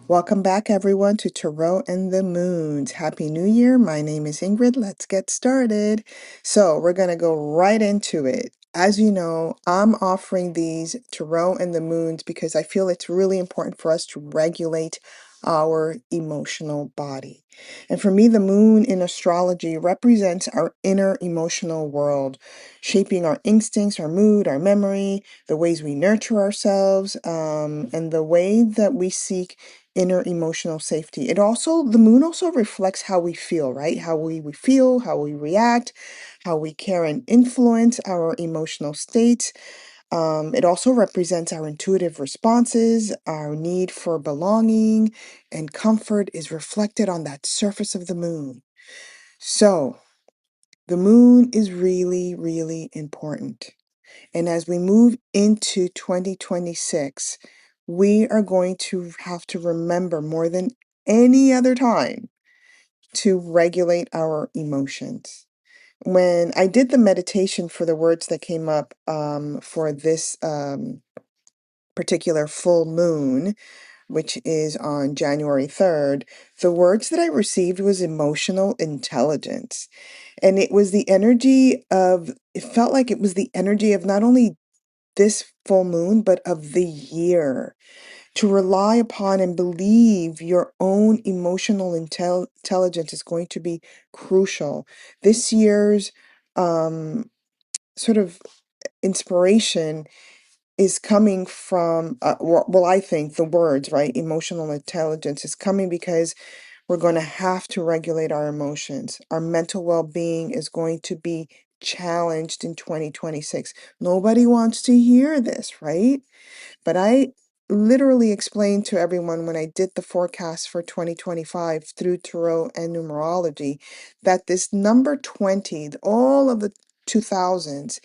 Welcome back, everyone, to Tarot and the Moons. Happy New Year. My name is Ingrid. Let's get started. So, we're going to go right into it. As you know, I'm offering these Tarot and the Moons because I feel it's really important for us to regulate our emotional body. And for me, the moon in astrology represents our inner emotional world, shaping our instincts, our mood, our memory, the ways we nurture ourselves, and the way that we seek inner emotional safety. The moon also reflects how we feel, right? How we feel, how we react, how we care and influence our emotional states. It also represents our intuitive responses, our need for belonging and comfort is reflected on that surface of the moon. So, the moon is really, really important. And as we move into 2026, we are going to have to remember more than any other time to regulate our emotions. When I did the meditation for the words that came up for this particular full moon, which is on January 3rd, the words that I received was emotional intelligence. And it felt like it was the energy of not only this full moon, but of the year. To rely upon and believe your own emotional intelligence is going to be crucial. This year's sort of inspiration is coming from, well, I think the words, right? Emotional intelligence is coming because we're going to have to regulate our emotions. Our mental well being is going to be challenged in 2026. Nobody wants to hear this, right? But I literally explained to everyone when I did the forecast for 2025 through tarot and numerology that this number 20, all of the 2000s,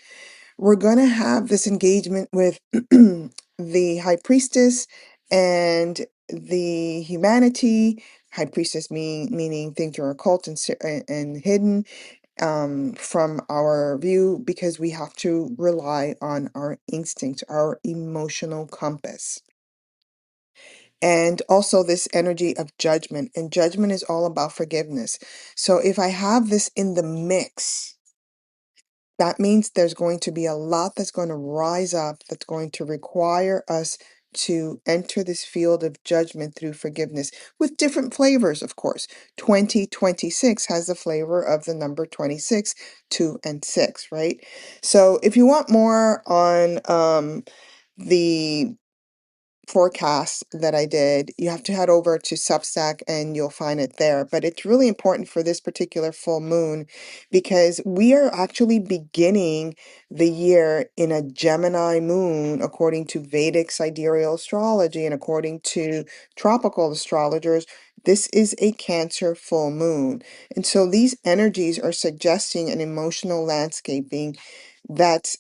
we're going to have this engagement with the high priestess and the humanity. High priestess meaning things are occult and hidden from our view, because we have to rely on our instincts, our emotional compass. And also this energy of judgment. And judgment is all about forgiveness. So if I have this in the mix, that means there's going to be a lot that's going to rise up that's going to require us to enter this field of judgment through forgiveness with different flavors, of course. 2026 has the flavor of the number 26, 2, and 6, right? So if you want more on the forecast that I did, you have to head over to Substack and you'll find it there. But it's really important for this particular full moon because we are actually beginning the year in a Gemini moon, according to Vedic sidereal astrology and according to tropical astrologers. This is a Cancer full moon. And so these energies are suggesting an emotional landscaping that's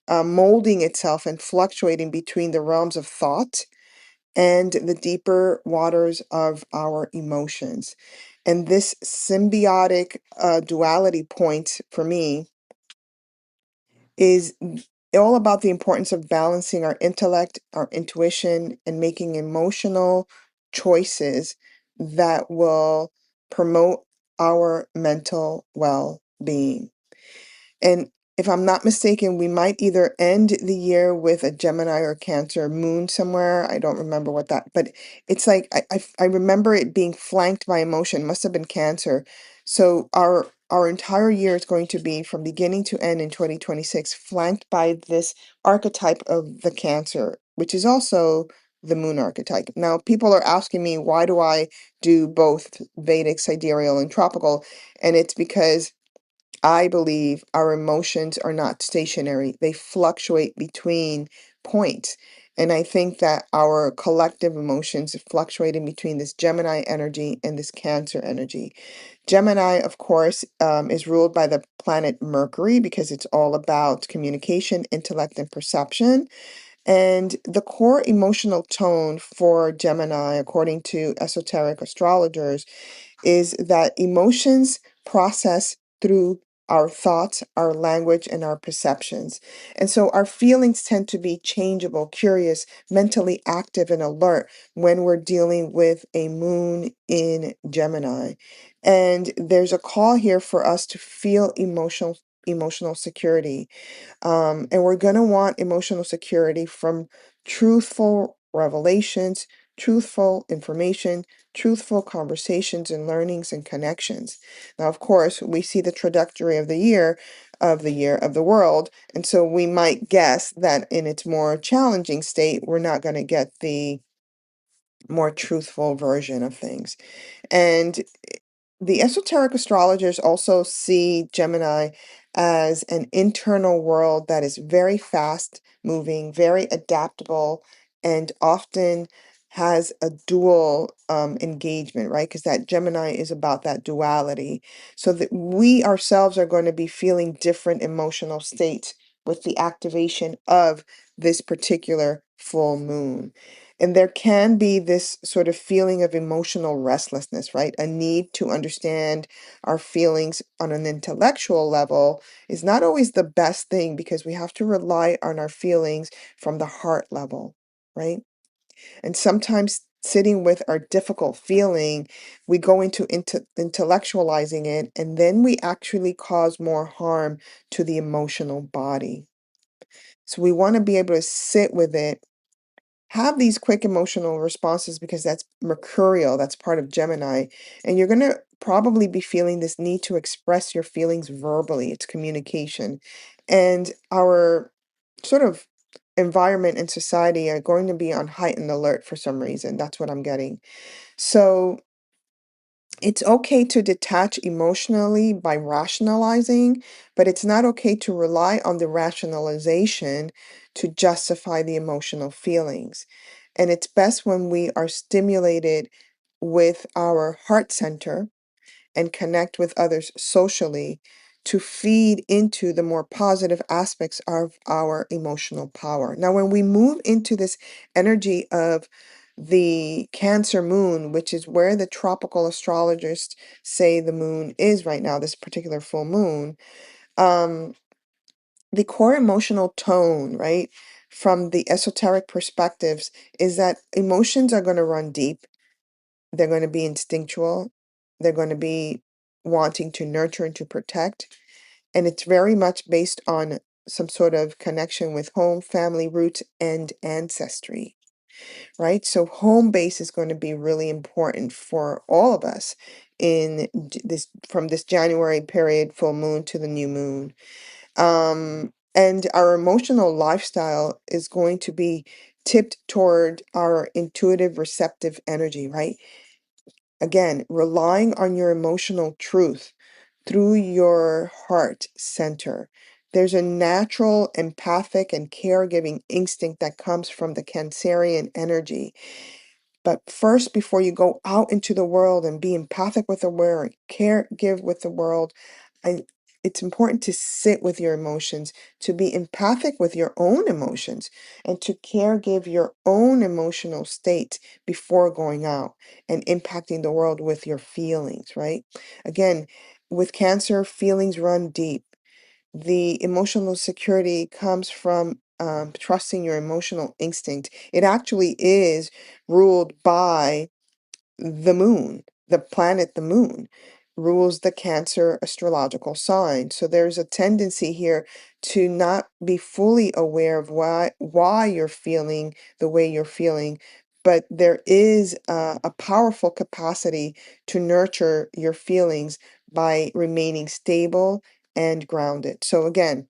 molding itself and fluctuating between the realms of thought and the deeper waters of our emotions. And this symbiotic duality point for me is all about the importance of balancing our intellect, our intuition, and making emotional choices that will promote our mental well being. And if I'm not mistaken, we might either end the year with a Gemini or Cancer moon somewhere. I don't remember what that, but it's like I remember it being flanked by emotion. Must have been Cancer. So our entire year is going to be from beginning to end in 2026, flanked by this archetype of the Cancer, which is also the moon archetype. Now, people are asking me, why do I do both Vedic, sidereal, and tropical? And it's because I believe our emotions are not stationary. They fluctuate between points. And I think that our collective emotions are fluctuating between this Gemini energy and this Cancer energy. Gemini, of course, is ruled by the planet Mercury because it's all about communication, intellect, and perception. And the core emotional tone for Gemini, according to esoteric astrologers, is that emotions process through our thoughts, our language, and our perceptions. And so our feelings tend to be changeable, curious, mentally active, and alert when we're dealing with a moon in Gemini. And there's a call here for us to feel emotional security. And we're going to want emotional security from truthful revelations, truthful information, truthful conversations and learnings and connections. Now, of course, we see the trajectory of the world. And so we might guess that in its more challenging state, we're not going to get the more truthful version of things. And the esoteric astrologers also see Gemini as an internal world that is very fast moving, very adaptable, and often has a dual engagement, right? Because that Gemini is about that duality. So that we ourselves are going to be feeling different emotional states with the activation of this particular full moon. And there can be this sort of feeling of emotional restlessness, right? A need to understand our feelings on an intellectual level is not always the best thing because we have to rely on our feelings from the heart level, right? And sometimes sitting with our difficult feeling, we go into intellectualizing it, and then we actually cause more harm to the emotional body. So we want to be able to sit with it, have these quick emotional responses because that's mercurial, that's part of Gemini. And you're going to probably be feeling this need to express your feelings verbally. It's communication. And our sort of environment and society are going to be on heightened alert for some reason. That's what I'm getting. So it's okay to detach emotionally by rationalizing, but it's not okay to rely on the rationalization to justify the emotional feelings. And it's best when we are stimulated with our heart center and connect with others socially to feed into the more positive aspects of our emotional power. Now, when we move into this energy of the Cancer moon, which is where the tropical astrologists say the moon is right now, this particular full moon, um, the core emotional tone, right, from the esoteric perspectives, is that emotions are going to run deep, they're going to be instinctual. They're going to be wanting to nurture and to protect. And it's very much based on some sort of connection with home, family roots, and ancestry, right? So home base is going to be really important for all of us in this from this January period, full moon to the new moon. And our emotional lifestyle is going to be tipped toward our intuitive receptive energy, right? Again, relying on your emotional truth through your heart center. There's a natural empathic and caregiving instinct that comes from the Cancerian energy. But first, before you go out into the world and be empathic with the world, care, give with the world, I, it's important to sit with your emotions, to be empathic with your own emotions, and to care give your own emotional state before going out and impacting the world with your feelings, right? Again, with Cancer, feelings run deep. The emotional security comes from trusting your emotional instinct. It actually is ruled by the moon, the planet, the moon, rules the Cancer astrological sign. So there's a tendency here to not be fully aware of why you're feeling the way you're feeling. But there is a powerful capacity to nurture your feelings by remaining stable and grounded. So again,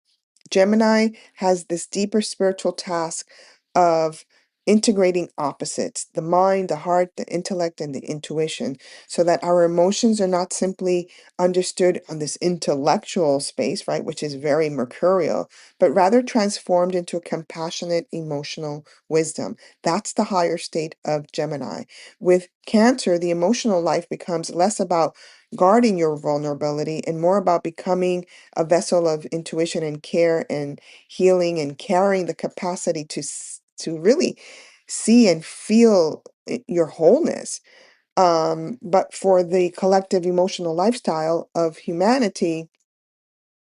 Gemini has this deeper spiritual task of integrating opposites, the mind, the heart, the intellect, and the intuition, so that our emotions are not simply understood on this intellectual space, right, which is very mercurial, but rather transformed into a compassionate emotional wisdom. That's the higher state of Gemini. With Cancer, the emotional life becomes less about guarding your vulnerability and more about becoming a vessel of intuition and care and healing and carrying the capacity to really see and feel your wholeness. But for the collective emotional lifestyle of humanity,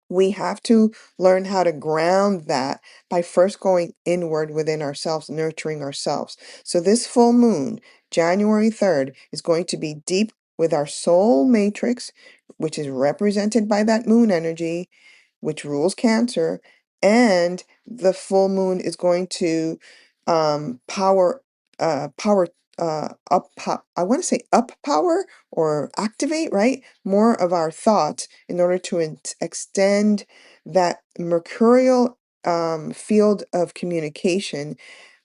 We have to learn how to ground that by first going inward within ourselves, nurturing ourselves. So this full moon, January 3rd, is going to be deep with our soul matrix, which is represented by that moon energy, which rules Cancer, and the full moon is going to power power I want to say up power or activate, right? More of our thoughts in order to extend that mercurial field of communication,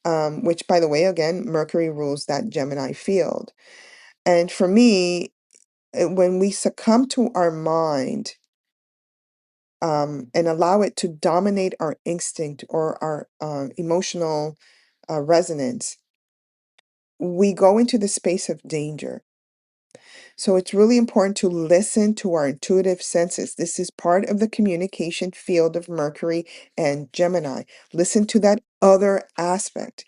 which, by the way, again, Mercury rules that Gemini field. And for me, when we succumb to our mind, and allow it to dominate our instinct or our emotional resonance, we go into the space of danger. So it's really important to listen to our intuitive senses. This is part of the communication field of Mercury and Gemini. Listen to that other aspect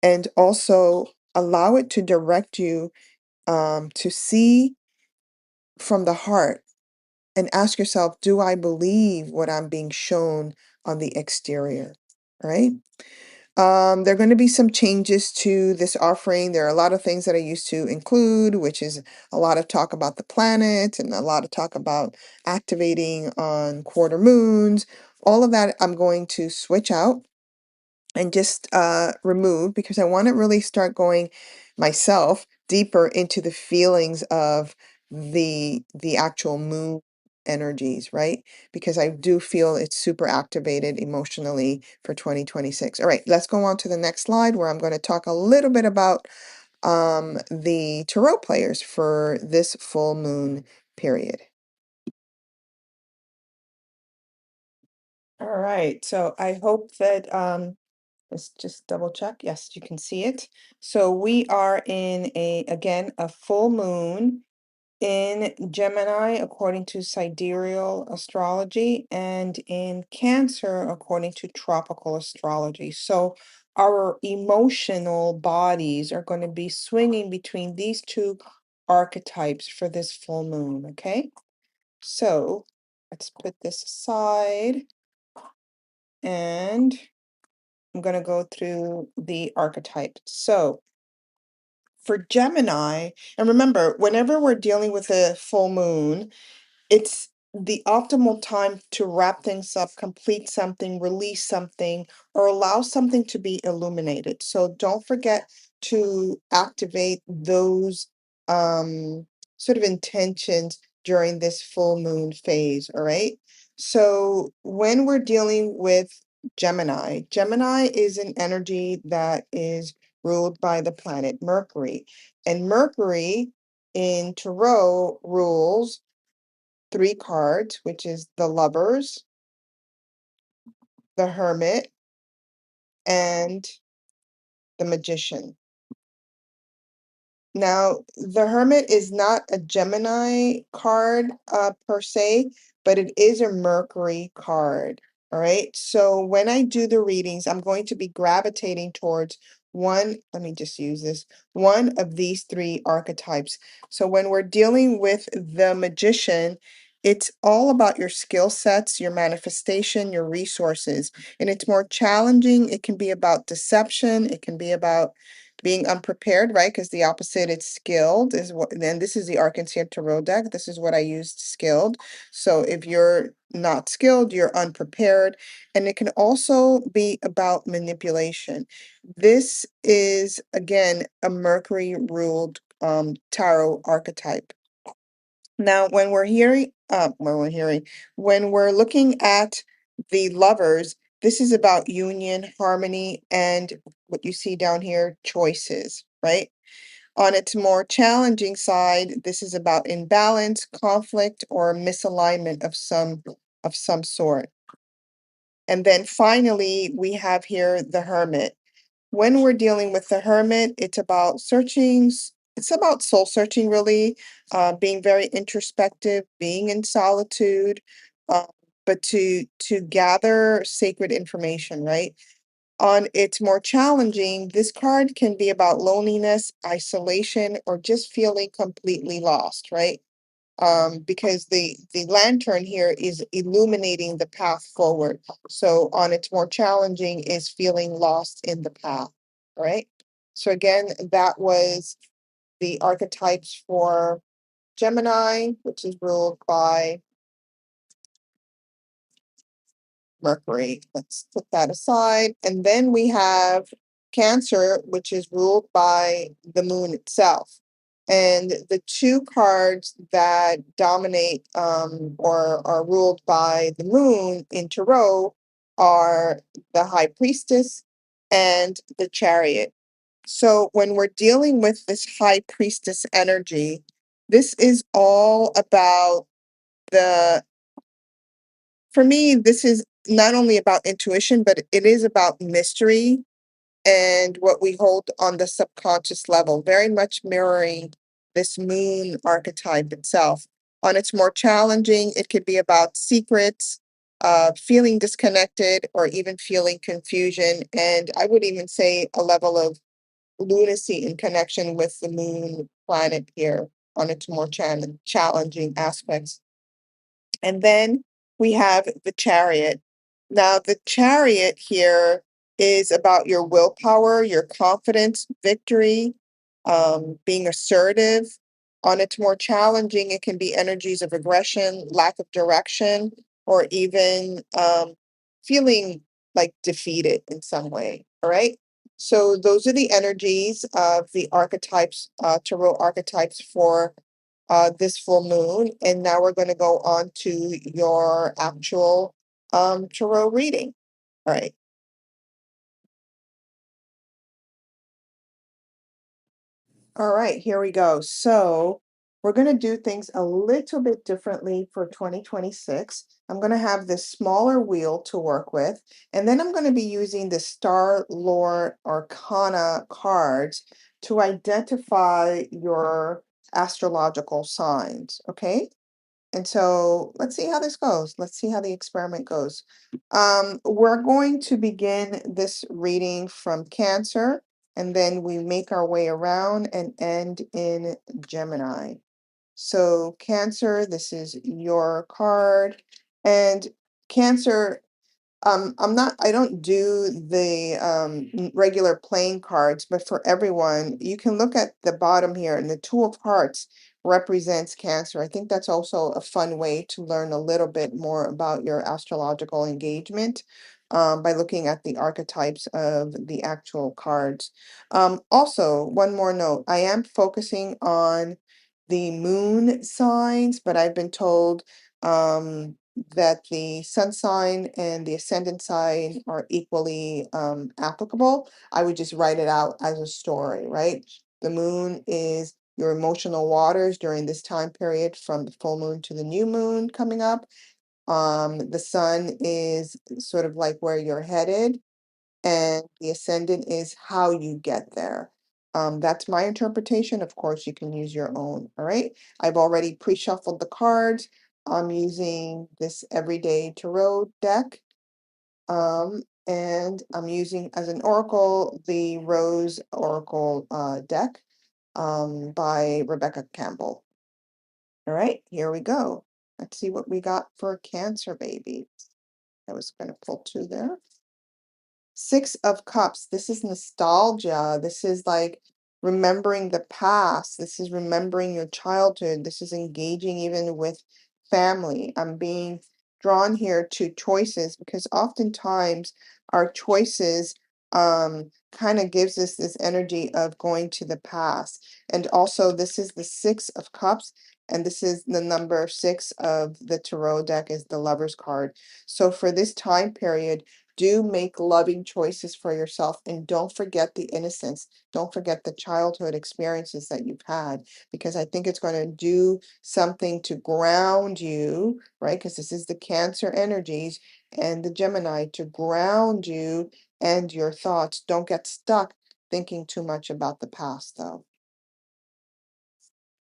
and also allow it to direct you to see from the heart and ask yourself, do I believe what I'm being shown on the exterior? Right? There are going to be some changes to this offering. There are a lot of things that I used to include, which is a lot of talk about the planet and a lot of talk about activating on quarter moons. All of that I'm going to switch out and just remove because I want to really start going myself deeper into the feelings of the actual moon energies, right? Because I do feel it's super activated emotionally for 2026. All right, let's go on to the next slide where I'm going to talk a little bit about the tarot players for this full moon period. All right, so I hope that let's just double check. Yes, you can see it. So we are in again, a full moon in Gemini, according to sidereal astrology, and in Cancer, according to tropical astrology. So our emotional bodies are going to be swinging between these two archetypes for this full moon, okay? So let's put this aside and I'm going to go through the archetype. So for Gemini, and remember, whenever we're dealing with a full moon, it's the optimal time to wrap things up, complete something, release something, or allow something to be illuminated. So don't forget to activate those sort of intentions during this full moon phase, all right? So when we're dealing with Gemini, Gemini is an energy that is ruled by the planet Mercury. And Mercury in Tarot rules three cards, which is the Lovers, the Hermit, and the Magician. Now, the Hermit is not a Gemini card per se, but it is a Mercury card. All right. So when I do the readings, I'm going to be gravitating towards one, let me just use this, one of these three archetypes. So when we're dealing with the Magician, it's all about your skill sets, your manifestation, your resources. And it's more challenging. It can be about deception. It can be about being unprepared, right? Because the opposite, it's skilled, is what, then this is the Arkansas Tarot deck. This is what I used, skilled. So if you're not skilled, you're unprepared. And it can also be about manipulation. This is, again, a Mercury ruled tarot archetype. Now, when we're looking at the Lovers, this is about union, harmony, and what you see down here, choices, right? On its more challenging side, this is about imbalance, conflict, or misalignment of some sort. And then finally, we have here the Hermit. When we're dealing with the Hermit, it's about searching, it's about soul searching, really, being very introspective, being in solitude, uh, but to gather sacred information, right? On its more challenging, this card can be about loneliness, isolation, or just feeling completely lost, right? because the lantern here is illuminating the path forward. So on its more challenging is feeling lost in the path, all right? So again, that was the archetypes for Gemini, which is ruled by Mercury. Let's put that aside. And then we have Cancer, which is ruled by the moon itself. And the two cards that dominate or are ruled by the moon in Tarot are the High Priestess and the Chariot. So when we're dealing with this High Priestess energy, this is all about the for me, this is not only about intuition, but it is about mystery and what we hold on the subconscious level, very much mirroring this moon archetype itself. On its more challenging, it could be about secrets, feeling disconnected, or even feeling confusion. And I would even say a level of lunacy in connection with the moon planet here on its more challenging aspects. And then we have the Chariot. Now, the Chariot here is about your willpower, your confidence, victory, being assertive. On its more challenging, it can be energies of aggression, lack of direction, or even feeling like defeated in some way. All right. So those are the energies of the archetypes, tarot archetypes for this full moon. And now we're going to go on to your actual tarot reading. All right. All right, here we go. So we're going to do things a little bit differently for 2026. I'm going to have this smaller wheel to work with, and then I'm going to be using the Star Lord Arcana cards to identify your astrological signs. Okay. And so let's see how this goes. Let's see how the experiment goes. We're going to begin this reading from Cancer, and then we make our way around and end in Gemini. So Cancer, this is your card. And Cancer, I don't do the regular playing cards, but for everyone, you can look at the bottom here, and the Two of Hearts represents Cancer. I think that's also a fun way to learn a little bit more about your astrological engagement by looking at the archetypes of the actual cards. Also, one more note, I am focusing on the moon signs, but I've been told that the sun sign and the ascendant sign are equally applicable. I would just write it out as a story, right? The moon is your emotional waters during this time period from the full moon to the new moon coming up. The sun is sort of like where you're headed, and the ascendant is how you get there. That's my interpretation. Of course, you can use your own. All right. I've already pre-shuffled the cards. I'm using this everyday tarot deck. And I'm using as an oracle the Rose Oracle deck by Rebecca Campbell. All right, here we go. Let's see what we got for Cancer baby. I was going to pull two there. Six of Cups. This is nostalgia. This is like remembering the past. This is remembering your childhood. This is engaging even with family. I'm being drawn here to choices because oftentimes our choices kind of gives us this energy of going to the past. And also this is the Six of Cups, and this is the number six of the tarot deck is the Lover's card. So for this time period, do make loving choices for yourself, and don't forget the innocence. Don't forget the childhood experiences that you've had, because I think it's going to do something to ground you, right? Because this is the Cancer energies and the Gemini, to ground you and your thoughts. Don't get stuck thinking too much about the past, though.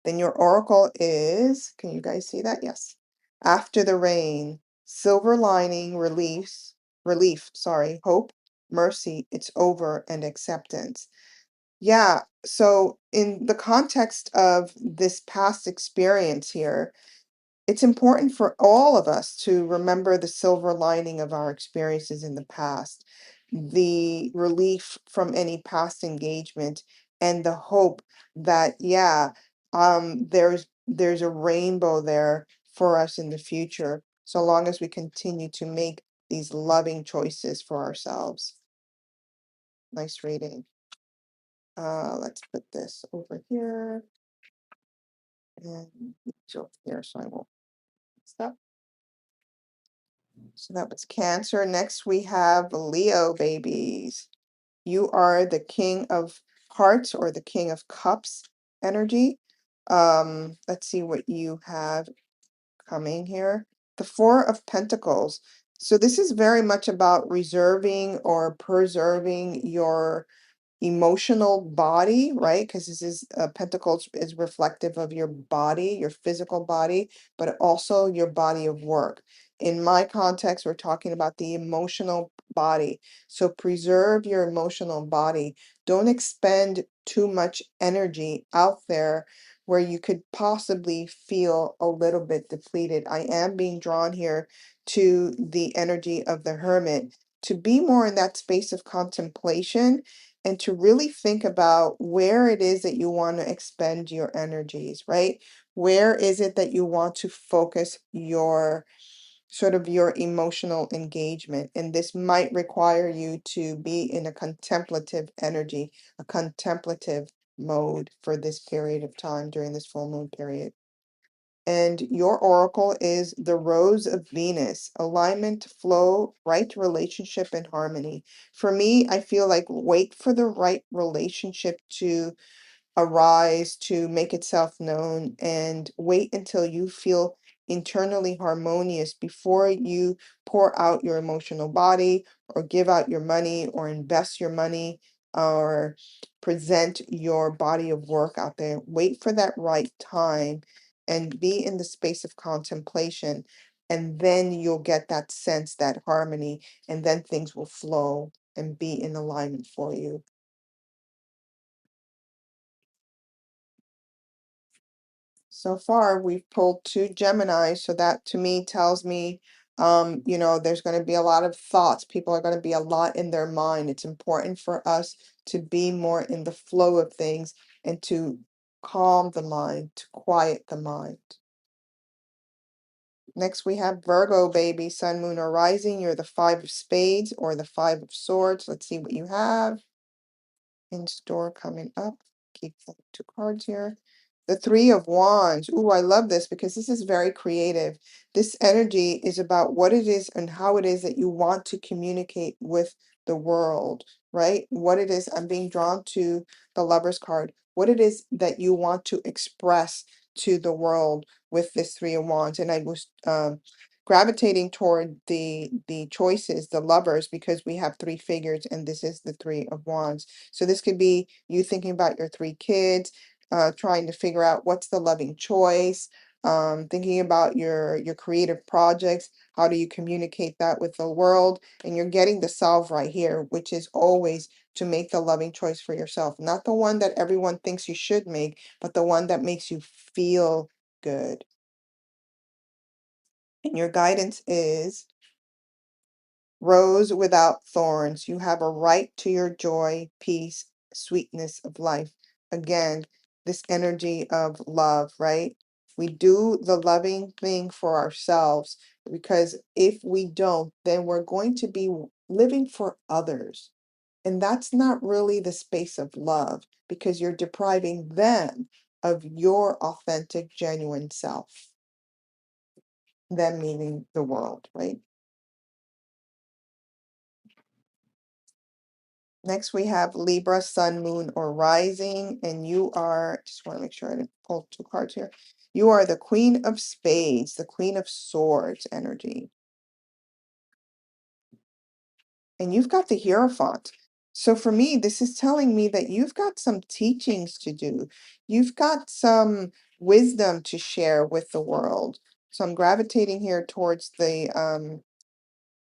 Then your oracle is, can you guys see that? Yes. After the rain, silver lining, relief, sorry, hope, mercy, it's over, and acceptance. Yeah, so in the context of this past experience here, it's important for all of us to remember the silver lining of our experiences in the past, the relief from any past engagement, and the hope that, yeah, there's a rainbow there for us in the future, so long as we continue to make these loving choices for ourselves. Nice reading. Let's put this over here and it's over here, so I won't stop. So that was Cancer. Next, we have Leo babies. You are the King of Hearts or the King of Cups energy. Let's see what you have coming here. The Four of Pentacles. So this is very much about reserving or preserving your emotional body, right? Because this is Pentacles is reflective of your body, your physical body, but also your body of work. In my context, we're talking about the emotional body. So preserve your emotional body. Don't expend too much energy out there where you could possibly feel a little bit depleted. I am being drawn here to the energy of the Hermit to be more in that space of contemplation and to really think about where it is that you want to expend your energies, right? Where is it that you want to focus your sort of your emotional engagement? And this might require you to be in a contemplative energy, a contemplative mode for this period of time during this full moon period. And your oracle is the Rose of Venus, alignment, flow, right relationship, and harmony. For me, I feel like wait for the right relationship to arise, to make itself known, and wait until you feel internally harmonious before you pour out your emotional body or give out your money or invest your money or present your body of work out there. Wait for that right time and be in the space of contemplation. And then you'll get that sense, that harmony, and then things will flow and be in alignment for you. So far, we've pulled two Gemini, so that to me tells me, there's going to be a lot of thoughts. People are going to be a lot in their mind. It's important for us to be more in the flow of things and to calm the mind, to quiet the mind. Next, we have Virgo, baby, sun, moon, or rising. You're the Five of Spades or the Five of Swords. Let's see what you have in store coming up. Keep the two cards here. The Three of Wands. Ooh, I love this because this is very creative. This energy is about what it is and how it is that you want to communicate with the world, right? What it is, I'm being drawn to the Lover's card. What it is that you want to express to the world with this Three of Wands. And I was gravitating toward the choices, the lovers, because we have three figures and this is the Three of Wands. So this could be you thinking about your three kids, trying to figure out what's the loving choice, thinking about your creative projects, how do you communicate that with the world, and you're getting the solve right here, which is always to make the loving choice for yourself, not the one that everyone thinks you should make, but the one that makes you feel good. And your guidance is Rose without thorns. You have a right to your joy, peace, sweetness of life. Again, this energy of love, right? We do the loving thing for ourselves because if we don't, then we're going to be living for others. And that's not really the space of love because you're depriving them of your authentic, genuine self, them meaning the world, right? Next, we have Libra, Sun, Moon, or Rising, and you are, just want to make sure I didn't pull two cards here. You are the Queen of Spades, the Queen of Swords energy. And you've got the Hierophant. So for me, this is telling me that you've got some teachings to do. You've got some wisdom to share with the world. So I'm gravitating here towards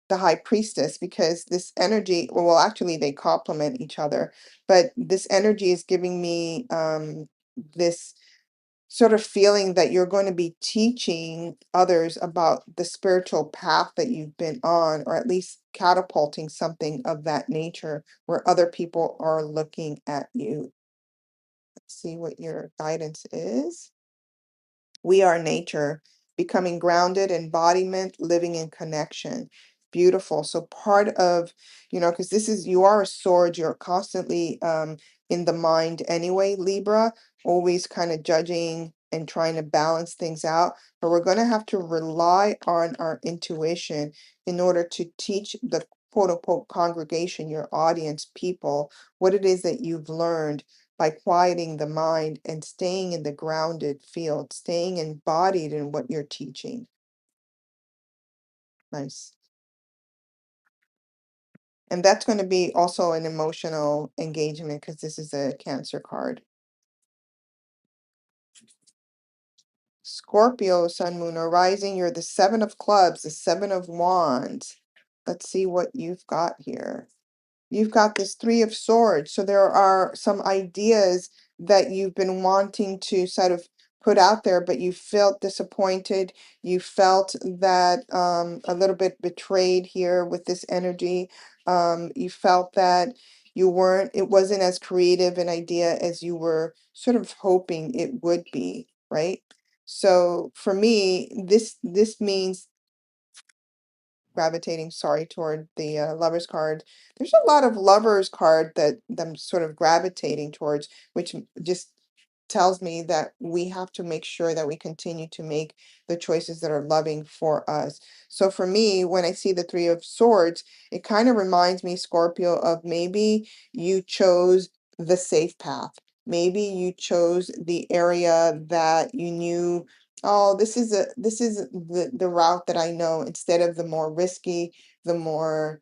the high priestess, because this energy, well, actually they complement each other, but this energy is giving me this sort of feeling that you're going to be teaching others about the spiritual path that you've been on, or at least catapulting something of that nature where other people are looking at you. Let's see what your guidance is. We are nature, becoming grounded, embodiment, living in connection. Beautiful. So part of, because this is, you are a sword, you're constantly in the mind anyway, Libra, always kind of judging and trying to balance things out. But we're going to have to rely on our intuition in order to teach the quote unquote congregation, your audience, people, what it is that you've learned by quieting the mind and staying in the grounded field, staying embodied in what you're teaching. Nice. And that's going to be also an emotional engagement because this is a Cancer card. Scorpio, Sun, Moon, or Rising, you're the Seven of Clubs, the Seven of Wands. Let's see what you've got here. You've got this Three of Swords. So there are some ideas that you've been wanting to sort of put out there, but you felt disappointed. You felt that a little bit betrayed here with this energy. You felt that it wasn't as creative an idea as you were sort of hoping it would be, right? So for me, this means gravitating, sorry, toward the lovers card. There's a lot of lovers card that I'm sort of gravitating towards, which just tells me that we have to make sure that we continue to make the choices that are loving for us. So for me, when I see the Three of Swords, it kind of reminds me, Scorpio, of maybe you chose the safe path. Maybe you chose the area that you knew, oh, this is the route that I know, instead of the more risky, the more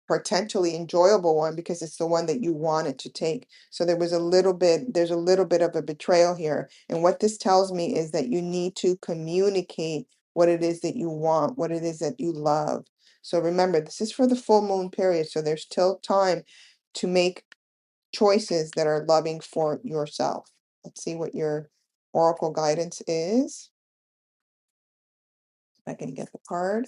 potentially enjoyable one, because it's the one that you wanted to take. So there's a little bit of a betrayal here. And what this tells me is that you need to communicate what it is that you want, what it is that you love. So remember, this is for the full moon period. So there's still time to make choices that are loving for yourself. Let's see what your oracle guidance is. If I can get the card.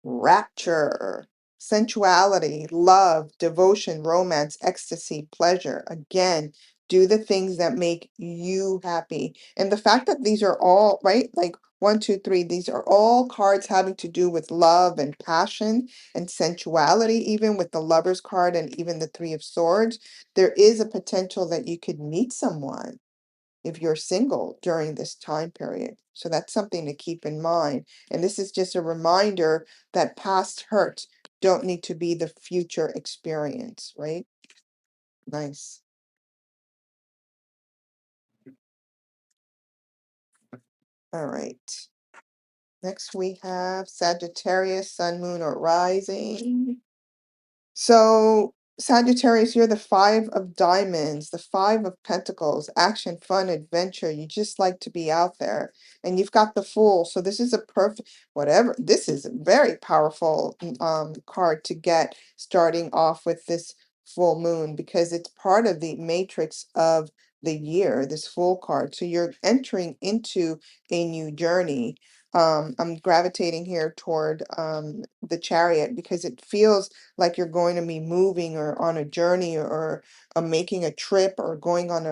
Rapture, sensuality, love, devotion, romance, ecstasy, pleasure. Again, do the things that make you happy. And the fact that these are all, right? Like 1, 2, 3, these are all cards having to do with love and passion and sensuality, even with the Lovers card and even the Three of Swords. There is a potential that you could meet someone if you're single during this time period. So that's something to keep in mind. And this is just a reminder that past hurts don't need to be the future experience, right? Nice. All right. Next we have Sagittarius, Sun, Moon, or Rising. So, Sagittarius, you're the Five of Diamonds, the Five of Pentacles, action, fun, adventure. You just like to be out there. And you've got the Fool. So this is a perfect, whatever. This is a very powerful card to get starting off with this full moon, because it's part of the matrix of the year, this Fool card. So you're entering into a new journey. I'm gravitating here toward the Chariot, because it feels like you're going to be moving or on a journey, or making a trip, or going on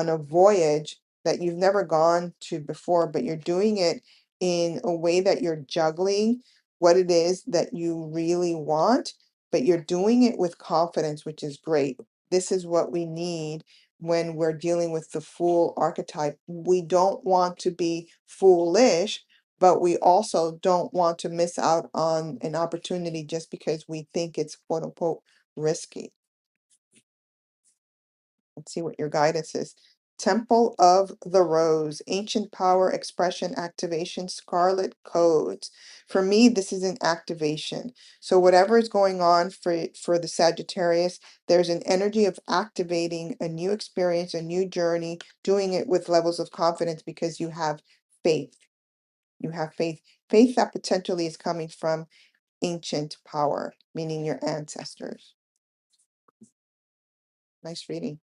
a voyage that you've never gone to before, but you're doing it in a way that you're juggling what it is that you really want, but you're doing it with confidence, which is great. This is what we need when we're dealing with the Fool archetype. We don't want to be foolish, but we also don't want to miss out on an opportunity just because we think it's quote unquote risky. Let's see what your guidance is. Temple of the Rose, ancient power, expression, activation, scarlet codes. For me, this is an activation. So whatever is going on for the Sagittarius, there's an energy of activating a new experience, a new journey, doing it with levels of confidence because you have faith. You have faith. Faith that potentially is coming from ancient power, meaning your ancestors. Nice reading.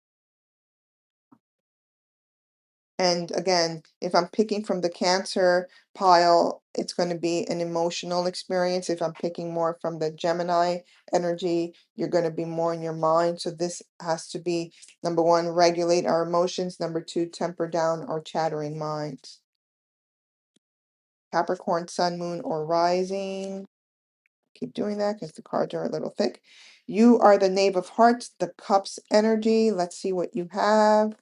And again, if I'm picking from the Cancer pile, it's going to be an emotional experience. If I'm picking more from the Gemini energy, you're going to be more in your mind. So this has to be, number one, regulate our emotions. Number two, temper down our chattering minds. Capricorn, Sun, Moon, or Rising. Keep doing that because the cards are a little thick. You are the Knave of Hearts, the Cups energy. Let's see what you have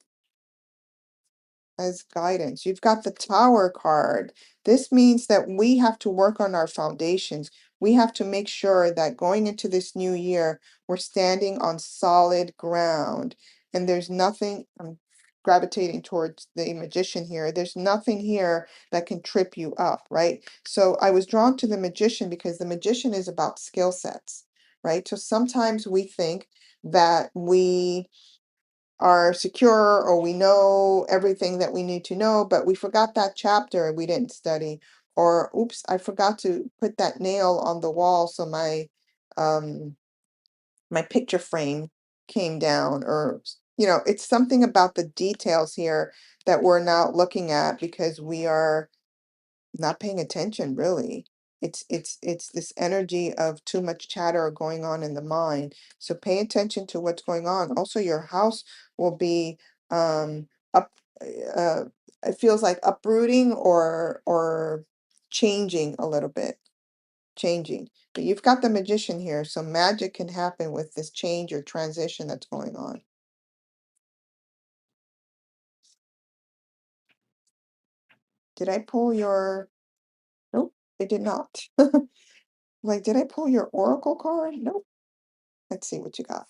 as guidance. You've got the Tower card. This means that we have to work on our foundations. We have to make sure that going into this new year, we're standing on solid ground. And there's nothing, I'm gravitating towards the Magician here. There's nothing here that can trip you up, right? So I was drawn to the Magician because the Magician is about skill sets, right? So sometimes we think that we are secure or we know everything that we need to know, but we forgot that chapter and we didn't study. Or oops, I forgot to put that nail on the wall so um my picture frame came down, or it's something about the details here that we're not looking at because we are not paying attention, really. It's this energy of too much chatter going on in the mind. So pay attention to what's going on. Also, your house will be up uh it feels like uprooting or changing a little bit. Changing. But you've got the Magician here, so magic can happen with this change or transition that's going on. Did I pull your Nope, it did not. Like, did I pull your oracle card? Nope. Let's see what you got.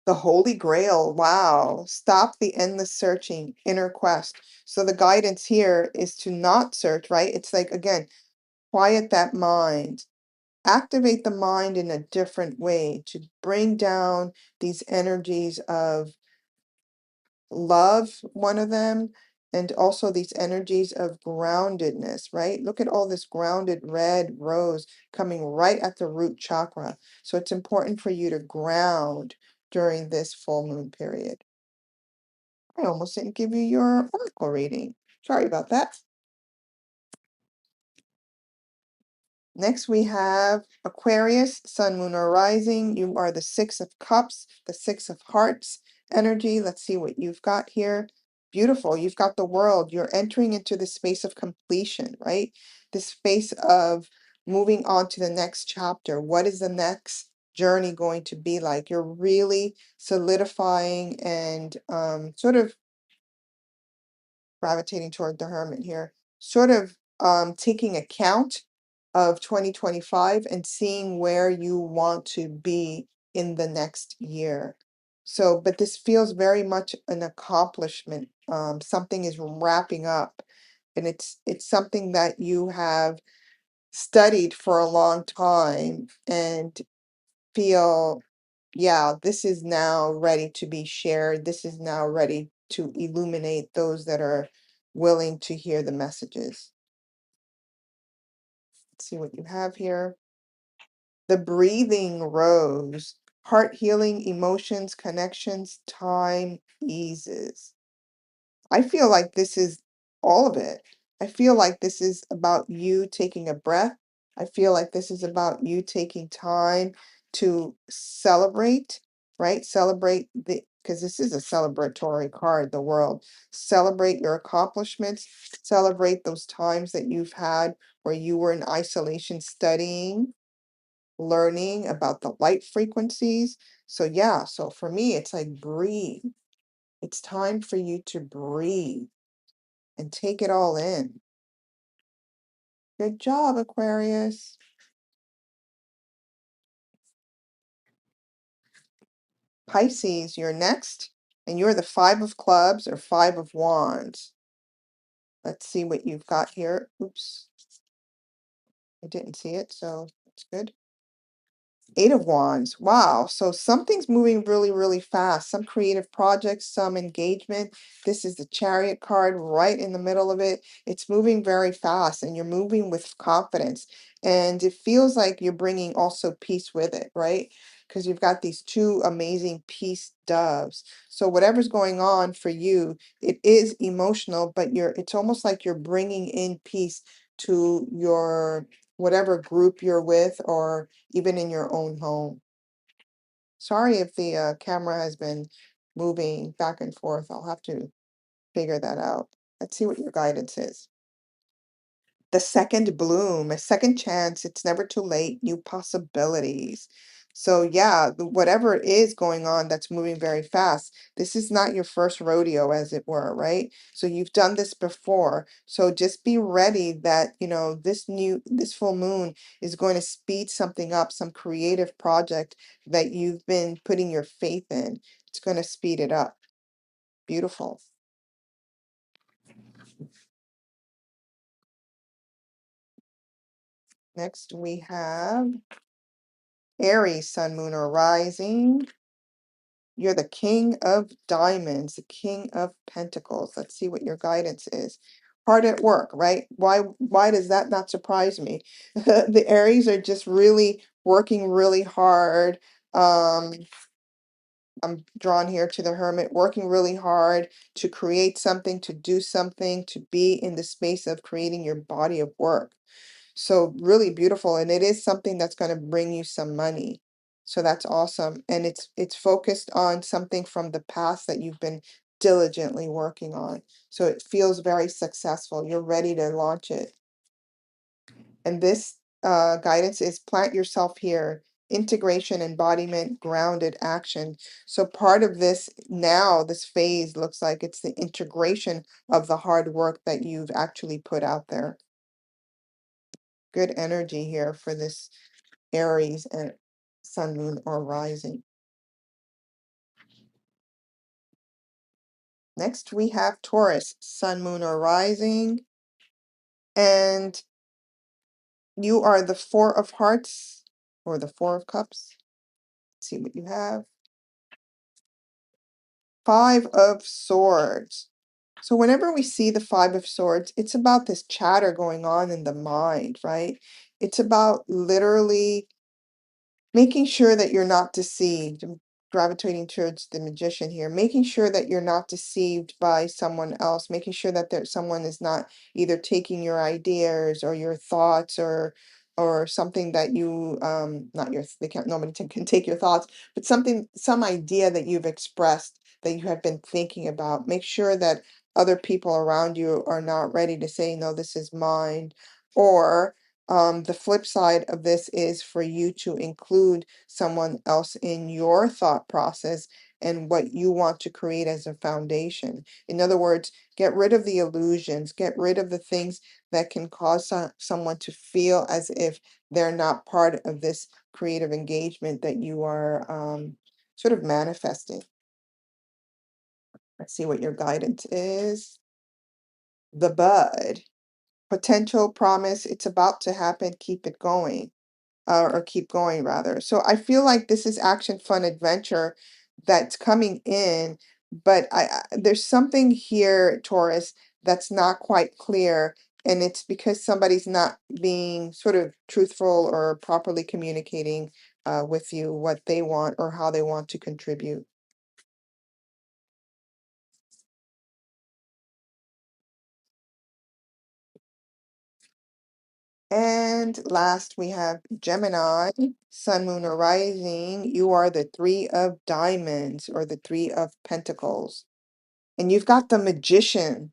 The Holy Grail. Wow. Stop the endless searching, inner quest. So the guidance here is to not search, right? It's like, again, quiet that mind. Activate the mind in a different way to bring down these energies of love, one of them, and also these energies of groundedness, right? Look at all this grounded red rose coming right at the root chakra. So it's important for you to ground during this full moon period. I almost didn't give you your oracle reading. Sorry about that. Next, we have Aquarius, Sun, Moon, or Rising. You are the Six of Cups, the Six of Hearts energy. Let's see what you've got here. Beautiful. You've got the world. You're entering into the space of completion, right? The space of moving on to the next chapter. What is the next journey going to be like? You're really solidifying and sort of gravitating toward the Hermit here, sort of taking account of 2025 and seeing where you want to be in the next year. So, but this feels very much an accomplishment. Something is wrapping up, and it's something that you have studied for a long time and feel, yeah, this is now ready to be shared. This is now ready to illuminate those that are willing to hear the messages. Let's see what you have here. The breathing rose, heart healing, emotions, connections, time eases. I feel like this is all of it. I feel like this is about you taking a breath. I feel like this is about you taking time to celebrate, right? Celebrate because this is a celebratory card, the world. Celebrate your accomplishments, celebrate those times that you've had where you were in isolation studying, learning about the light frequencies. So, yeah, so for me, it's like breathe. It's time for you to breathe and take it all in. Good job, Aquarius. Pisces, you're next, and you're the Five of Clubs or Five of Wands. Let's see what you've got here. Oops, I didn't see it, so that's good. Eight of Wands. Wow. So something's moving really, really fast. Some creative projects, some engagement. This is the Chariot card right in the middle of it. It's moving very fast and you're moving with confidence. And it feels like you're bringing also peace with it, right? Because you've got these two amazing peace doves. So whatever's going on for you, it is emotional, but it's almost like you're bringing in peace to your whatever group you're with or even in your own home. Sorry if the camera has been moving back and forth. I'll have to figure that out. Let's see what your guidance is. The second bloom, a second chance. It's never too late. New possibilities. So yeah, whatever it is going on that's moving very fast, this is not your first rodeo, as it were, right? So you've done this before. So just be ready that, this full moon is going to speed something up, some creative project that you've been putting your faith in. It's going to speed it up. Beautiful. Next we have Aries, sun, moon, or rising. You're the king of diamonds, the king of pentacles. Let's see what your guidance is. Hard at work, right? Why does that not surprise me? The Aries are just really working really hard. Um, I'm drawn here to the Hermit, working really hard to create something, to do something, to be in the space of creating your body of work. So really beautiful, and it is something that's going to bring you some money. So that's awesome. And it's focused on something from the past that you've been diligently working on. So it feels very successful. You're ready to launch it. And this guidance is plant yourself here. Integration, embodiment, grounded action. So part of this now, this phase looks like it's the integration of the hard work that you've actually put out there. Good energy here for this Aries and sun, moon, or rising. Next, we have Taurus, sun, moon, or rising. And you are the Four of Hearts or the Four of Cups. Let's see what you have. Five of Swords. So whenever we see the Five of Swords, it's about this chatter going on in the mind, right? It's about literally making sure that you're not deceived. I'm gravitating towards the Magician here. Making sure that you're not deceived by someone else. Making sure that someone is not either taking your ideas or your thoughts or something that you not your they can't nobody can take your thoughts, but some idea that you've expressed that you have been thinking about. Make sure that other people around you are not ready to say, no, this is mine. Or the flip side of this is for you to include someone else in your thought process and what you want to create as a foundation. In other words, get rid of the illusions, get rid of the things that can cause someone to feel as if they're not part of this creative engagement that you are sort of manifesting. Let's see what your guidance is. The bud. Potential, promise, it's about to happen, keep it going. Or keep going rather. So I feel like this is action, fun, adventure that's coming in, but there's something here, Taurus, that's not quite clear, and it's because somebody's not being sort of truthful or properly communicating with you what they want or how they want to contribute. And last, we have Gemini, Sun, Moon, or Rising. You are the Three of Diamonds or the Three of Pentacles. And you've got the Magician.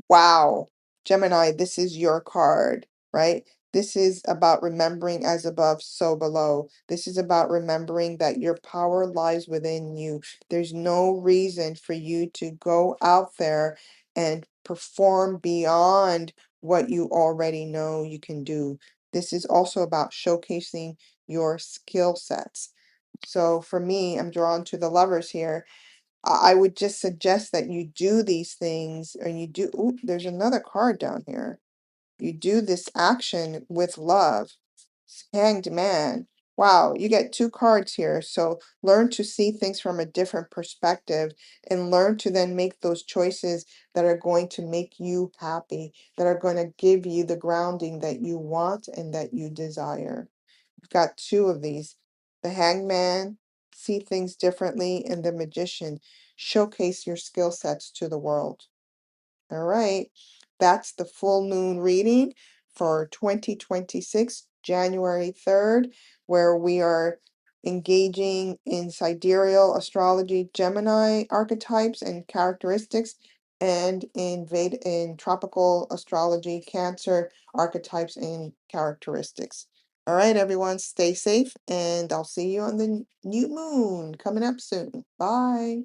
Wow. Gemini, this is your card, right? This is about remembering as above, so below. This is about remembering that your power lies within you. There's no reason for you to go out there and perform beyond what you already know you can do. This is also about showcasing your skill sets. So for me, I'm drawn to the lovers here. I would just suggest that you do these things and you do, ooh, there's another card down here. You do this action with love. Hanged Man. Wow, you get two cards here. So learn to see things from a different perspective and learn to then make those choices that are going to make you happy, that are going to give you the grounding that you want and that you desire. You've got two of these. The Hangman, see things differently, and the Magician, showcase your skill sets to the world. All right, that's the full moon reading for 2026, January 3rd, where we are engaging in sidereal astrology, Gemini archetypes and characteristics, and in tropical astrology, Cancer archetypes and characteristics. All right, everyone, stay safe, and I'll see you on the new moon coming up soon. Bye.